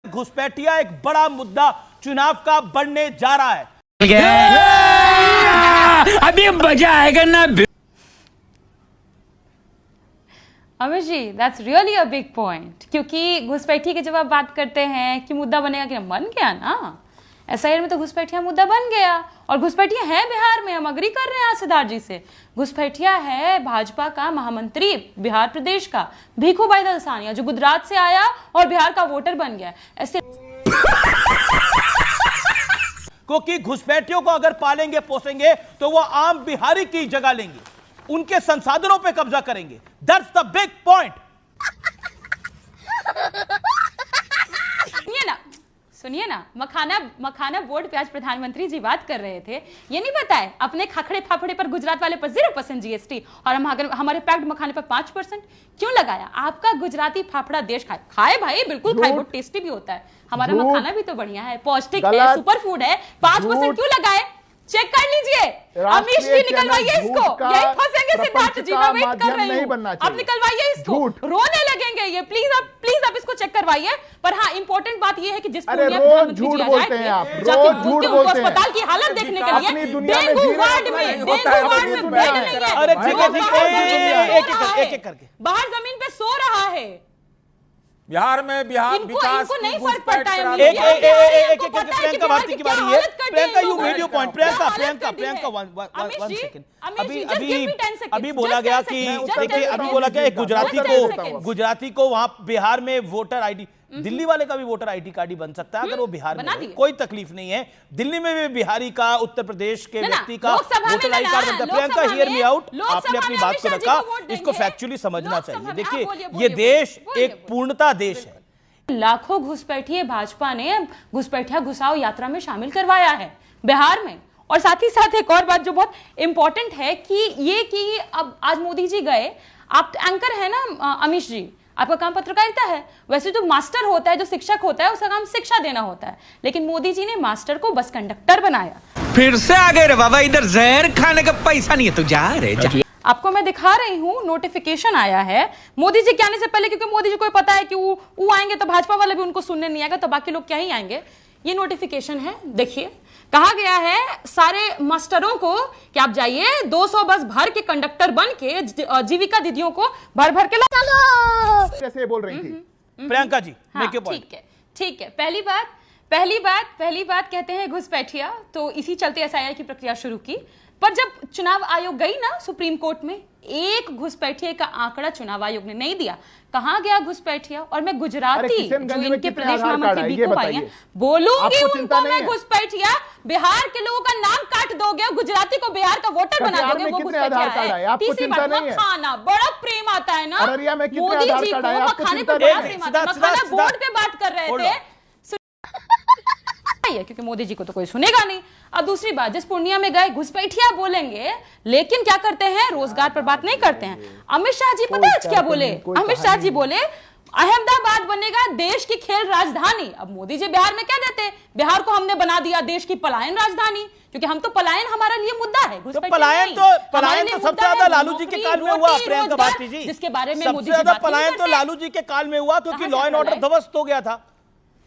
घुसपैठिया एक बड़ा मुद्दा चुनाव का बढ़ने जा रहा है। अभी मजा आएगा ना। Amit ji, that's really a big point, क्योंकि घुसपैठी की जब आप बात करते हैं कि मुद्दा बनेगा कि बन गया ना, एसआईआर में तो घुसपैठिया मुद्दा बन गया। और घुसपैठिया है बिहार में, हम अग्री कर रहे हैं सिद्धार्थ जी से। घुसपैठिया है भाजपा का महामंत्री बिहार प्रदेश का भीखूभाई दलसानिया, जो गुजरात से आया और बिहार का वोटर बन गया। ऐसे क्योंकि घुसपैठियों को अगर पालेंगे पोसेंगे तो वो आम बिहारी की जगह लेंगे, उनके संसाधनों पे कब्जा करेंगे। That's the big point. सुनिए ना, मखाना बोर्ड पे आज प्रधानमंत्री जी बात कर रहे थे। ये नहीं बताए अपने खाखड़े फाफड़े पर गुजरात वाले पर 0% जीएसटी और हमारे पैक्ड मखाने पर 5% क्यों लगाया? आपका गुजराती फाफड़ा देश खाए भाई, बिल्कुल खाए, बहुत टेस्टी भी होता है। हमारा मखाना भी तो बढ़िया है, पौष्टिक है, सुपर फूड है। 5% क्यों लगाए? चेक कर लीजिए। अमीश जी निकलवाइए इसको, यही फंसेंगे सिद्धार्थ जी, मैं वेट कर रही हूं। आप निकलवाइए इसको, रोने लगेंगे ये। प्लीज आप इसको चेक करवाइए। पर हाँ, इंपॉर्टेंट बात ये है कि जिस प्रधानमंत्री जी अस्पताल की हालत देखने के लिए डेंगू वार्ड में बेड नहीं है, एक एक करके बाहर जमीन पे सो रहा है। बिहार में विकास इनको नहीं फर्क पड़ता है। प्रियंका भारती की बारी है। Priyanka, you made your point. Priyanka 1 second. अभी बोला गया कि देखिए, अभी बोला गया गुजराती को वहां बिहार में वोटर आईडी, दिल्ली वाले का भी वोटर आईडी कार्ड ही बन सकता है अगर वो बिहार में है, कोई तकलीफ नहीं है। दिल्ली में भी बिहारी का, उत्तर प्रदेश के व्यक्ति का वोटर आईडी कार्ड बनता है। प्रियंका, हियर मी आउट, आपने अपनी बात को रखा, इसको फैक्चुअली समझना चाहिए। देखिए, ये देश एक पूर्णता देश है। लाखों घुसपैठिए भाजपा ने घुसपैठिया घुसाओ यात्रा में शामिल करवाया है बिहार में। और साथ ही साथ एक और बात जो बहुत इंपॉर्टेंट है कि अब आज मोदी जी गए, आप एंकर है ना अमीश जी, आपका काम पत्रकारिता है। वैसे जो मास्टर होता है, जो शिक्षक होता है, उसका काम शिक्षा देना होता है, लेकिन मोदी जी ने मास्टर को बस कंडक्टर बनाया। फिर से आ गए रे बाबा, इधर जहर खाने का पैसा नहीं है तो जा रे जा। आपको मैं दिखा रही हूँ, नोटिफिकेशन आया है मोदी जी के आने से पहले, क्योंकि मोदी जी को पता है कि वो आएंगे तो भाजपा वाले भी उनको सुनने नहीं आएगा, तो बाकी लोग क्या ही आएंगे। ये नोटिफिकेशन है, देखिए। कहा गया है सारे मास्टरों को कि आप जाइए 200 बस भर के कंडक्टर बन के जीविका दीदियों को भर भर के चलो, जैसे बोल रही थी प्रियंका जी। हाँ, ठीक है। पहली बात कहते हैं घुसपैठिया, तो इसी चलते एसआईआर की प्रक्रिया शुरू की। पर जब चुनाव आयोग गई ना सुप्रीम कोर्ट में, एक घुसपैठिए का आंकड़ा चुनाव आयोग ने नहीं दिया। कहाँ गया घुसपैठिया? और मैं गुजराती जो इनके प्रदेश महामंत्री भीखूभाई हैं, बोलूंगी उनको मैं घुसपैठिया। बिहार के लोगों का नाम काट दोगे, गुजराती को बिहार का वोटर बना दोगे, वो घुसपैठिया है। तीसरी बात, मखाना बड़ा प्रेम आता है ना मोदी जी को, मखाने पर बड़ा प्रेम आता है। मखाना बोर्ड पे बात कर रहे थे, क्योंकि मोदी जी को तो कोई सुनेगा नहीं। अब दूसरी बात, जिस पूर्णिया में गए घुसपैठिया बोलेंगे, लेकिन क्या करते हैं, रोजगार पर बात नहीं करते हैं। अमित शाह जी पता है क्या बोले? अमित शाह जी बोले अहमदाबाद बनेगा देश की खेल राजधानी। अब मोदी जी बिहार में क्या देते? बिहार को हमने बना दिया देश की पलायन राजधानी, क्योंकि हम तो पलायन हमारा लिए मुद्दा है। तो पलायन तो सबसे ज्यादा लालू जी के काल में हुआ प्रियंका भारती जी, जिसके बारे में सबसे ज्यादा पलायन तो लालू जी के काल में हुआ, क्योंकि लॉ एंड ऑर्डर ध्वस्त हो गया था।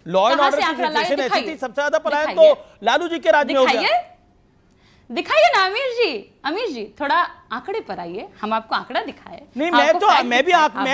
लॉ एंड ऑर्डर की सिचुएशन ऐसी थी, सबसे ज्यादा पलायन तो लालू जी के राज में हो गया। दिखाइए ना अमीर जी, थोड़ा आंकड़े पर आइए, हम आपको आंकड़ा दिखाए। नहीं, मैं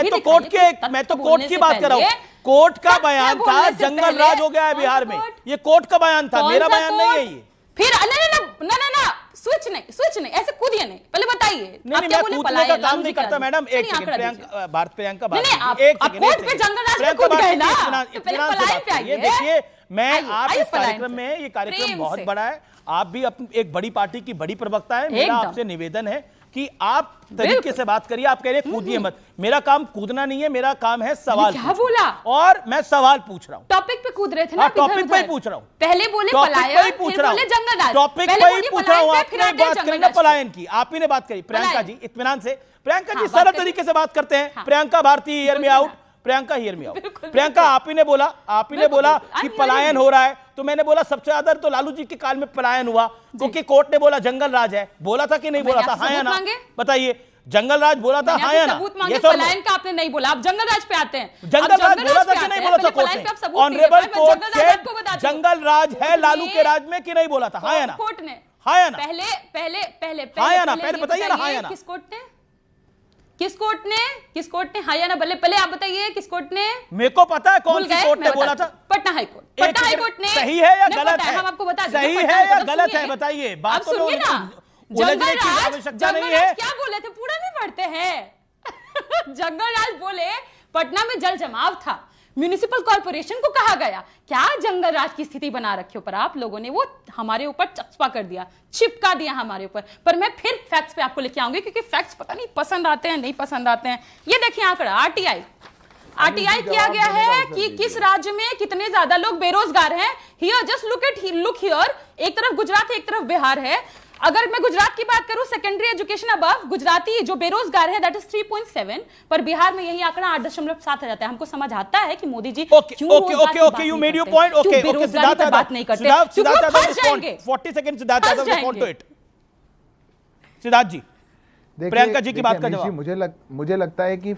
तो कोर्ट की बात कर रहा हूँ। कोर्ट का बयान था जंगल राज हो गया है बिहार में, ये कोर्ट का बयान था, मेरा बयान नहीं है ये। फिर ना स्विच नहीं, ऐसे कूदिए नहीं, पहले बताइए। नहीं, मैं कूदने का काम नहीं करता मैडम। एक सेकंड, प्रियंका कोर्ट पे जंगल राज में कूद गए ना, पहले पलायन पे आइए। देखिए, मैं आप इस कार्यक्रम में, ये कार्यक्रम बहुत बड़ा है, आप भी एक बड़ी पार्टी की बड़ी प्रवक्ता है, मेरा आपसे निवेदन है कि आप तरीके से बात करिए। आप कह रहे हैं कूदिए मत, मेरा काम कूदना नहीं है, मेरा काम है सवाल। क्या बोला? और मैं सवाल पूछ रहा हूँ। टॉपिक पे कूद रहे थे ना, टॉपिक पे ही पूछ रहा हूँ। पहले बोले पलायन, फिर बोले जंगल राज। टॉपिक पे ही पूछ रहा हूँ, आपने बात करी ना पलायन की, आप ही ने बात करी। प्रियंका जी, इत्मीनान से, प्रियंका जी सरल तरीके से बात करते हैं। Priyanka Bharti, hear me out. Priyanka, hear me out. Priyanka, आप ही ने बोला कि पलायन हो रहा है, तो मैंने बोला सबसे ज्यादा तो लालू जी के काल में पलायन हुआ, क्योंकि कोर्ट ने बोला जंगल राज है। बोला था कि नहीं बोला था? हाँ या ना बताइए। जंगल राज बोला था, हाँ या ना? सबूत मांगे, ये सब पलायन का आपने नहीं बोला, आप जंगल राज पे आते हैं। जंगल राज बोला था कि नहीं बोला था कोर्ट ने? ऑनरेबल कोर्ट से जंगल राज है लालू के राज में कि नहीं बोला था, हाँ या ना? कोर्ट ने, हाँ या ना? पहले हाँ या ना? पहले बताइए ना, हाँ या ना? किस कोर्ट ने हाँ या ना? पहले आप बताइए किस कोर्ट ने? मेरे को पता है कौन सी कोर्ट ने बोला था। पटना हाईकोर्ट ने। सही है या गलत है? हम आपको बता दें, सही है या गलत है बताइए। बात तो सुनिए ना, उलझने की आवश्यकता नहीं है। क्या बोले थे पूरा नहीं पढ़ते हैं। जंगल राज बोले पटना में जल जमाव था, म्युनिसिपल कॉर्पोरेशन को कहा गया। क्या जंगल राज की स्थिति बना रखी हो, पर आप लोगों ने वो हमारे ऊपर चस्पा कर दिया, चिपका दिया हमारे ऊपर। पर मैं फिर फैक्ट्स पे आपको लेके आऊंगी, क्योंकि फैक्ट्स पता नहीं पसंद आते हैं नहीं पसंद आते हैं। ये देखिए आंकड़ा, आरटीआई किया गया है कि किस राज्य में कितने ज्यादा लोग बेरोजगार हैं। हियर जस्ट लुक हियर, एक तरफ गुजरात है, एक तरफ बिहार है। अगर मैं गुजरात की बात करूं, सेकेंडरी एजुकेशन अबव, गुजराती जो बेरोजगार है दैट इज 3.7, पर बिहार में यही आंकड़ा 8.7 आ जाता है। हमको समझ आता है कि Modi ji okay you made your point. Okay Siddharth Yadav बात नहीं करते, Siddharth Yadav respond 40 second. Siddharth Yadav respond to it. Siddharth ji, Priyanka ji की बात का जवाब। मुझे लगता है कि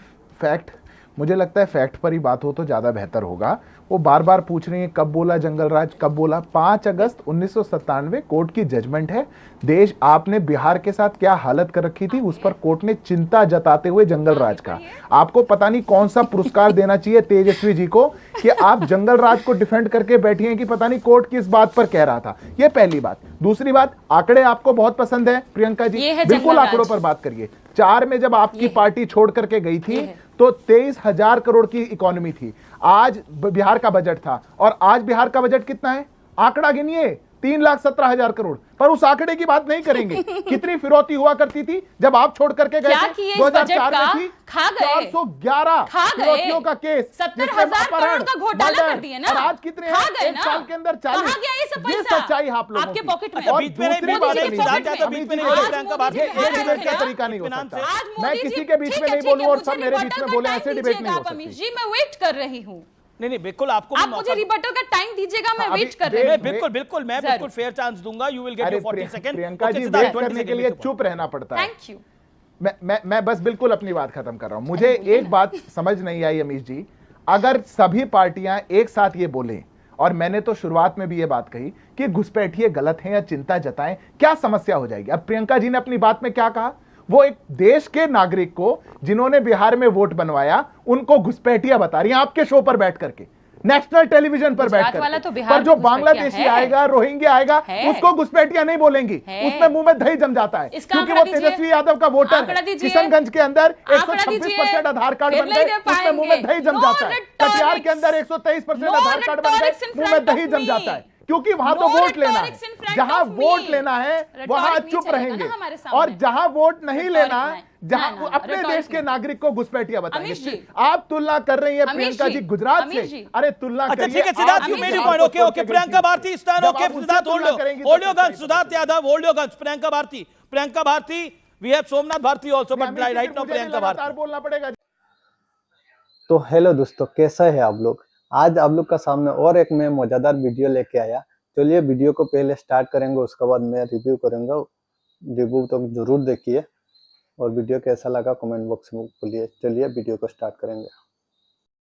फैक्ट पर ही बात हो तो ज्यादा बेहतर होगा। वो बार बार पूछ रही है कब बोला जंगल राज, कब बोला। 5 अगस्त 1997 कोर्ट की जजमेंट है। देश आपने बिहार के साथ क्या हालत कर रखी थी, उस पर कोर्ट ने चिंता जताते हुए जंगल राज का, आपको पता नहीं कौन सा पुरस्कार देना चाहिए तेजस्वी जी को कि आप जंगल राज को डिफेंड करके बैठी हैं कि पता नहीं कोर्ट किस बात पर कह रहा था। ये पहली बात। दूसरी बात, आंकड़े आपको बहुत पसंद है प्रियंका जी, बिल्कुल आंकड़ों पर बात करिए। 4 में जब आपकी पार्टी छोड़ करके गई थी तो 23,000 करोड़ की इकोनॉमी थी। आज बिहार का बजट था, और आज बिहार का बजट कितना है, आंकड़ा गिनिए, 3,17,000 करोड़। पर उस आंकड़े की बात नहीं करेंगे। कितनी फिरौती हुआ करती थी जब आप छोड़ करके गए थे? 2004 में थी 411 फिरौतियों का केस, 70,000 करोड़ का घोटाला कर दिए ना। और आज कितने हैं? एक साल के अंदर 40। ये सच्चाई आप लोगों आपके की। पॉकेट में। और बीच में नहीं दूसरी बात, प्रियंका बात डिबेट का तरीका नहीं हो सकता। मैं किसी के बीच में नहीं बोलूं और सब मेरे बीच में बोले, ऐसे डिबेट नहीं हो सकती। जी मैं वेट कर रही हूं। नहीं बिल्कुल, आपको आप मुझे रिबटल का टाइम दीजिएगा, मैं वेट कर रही हूं। बिल्कुल मैं बिल्कुल फेयर चांस दूंगा। You will get your 40 second. Priyanka ji, wait करने के लिए चुप रहना पड़ता है। Thank you. मैं बस बिल्कुल अपनी बात खत्म कर रहा हूं। मुझे एक बात समझ नहीं आई अमीश जी, अगर सभी पार्टियां एक साथ ये बोलें, और मैंने तो शुरुआत में भी ये बात कही कि घुसपैठिए गलत हैं या चिंता जताएं, क्या समस्या हो जाएगी? अब प्रियंका जी ने अपनी बात में क्या कहा, वो एक देश के नागरिक को जिन्होंने बिहार में वोट बनवाया उनको घुसपैठिया बता रही हैं आपके शो पर बैठ करके, नेशनल टेलीविजन पर बैठकर। तो पर जो बांग्लादेशी आएगा, रोहिंग्या आएगा, उसको घुसपैठिया नहीं बोलेंगी, उसमें मुंह में दही जम जाता है, क्योंकि वो तेजस्वी यादव का वोटर है। किशनगंज के अंदर 126% आधार कार्ड बन गए, उसमें मुंह में दही जम जाता है। कटिहार के अंदर 123% आधार कार्ड बन गए, मुंह में दही जम जाता है, क्योंकि वहां तो वोट लेना है। जहां वोट लेना है वहां चुप रहेंगे, और जहां वोट नहीं लेना, जहां अपने देश के नागरिक को घुसपैठिया बताएंगे। आप तुलना कर रही है प्रियंका जी गुजरात से, अरे तुलना करिए। ठीक है Siddharth, you made your point. Okay Priyanka Bharti stand. Okay Siddharth, hold your guns. Siddharth Yadav, hold your guns. Priyanka Bharti, we have Somnath Bharti also, but right now Priyanka Bharti बोलना पड़ेगा। तो हेलो दोस्तों, कैसा है आप लोग? आज आप लोग का सामने और एक मैं मजेदार वीडियो लेके आया। चलिए वीडियो को पहले स्टार्ट करेंगे, उसके बाद मैं रिव्यू करूंगा। रिव्यू तो जरूर देखिए, और वीडियो कैसा लगा कमेंट बॉक्स में बोलिए। चलिए वीडियो को स्टार्ट करेंगे।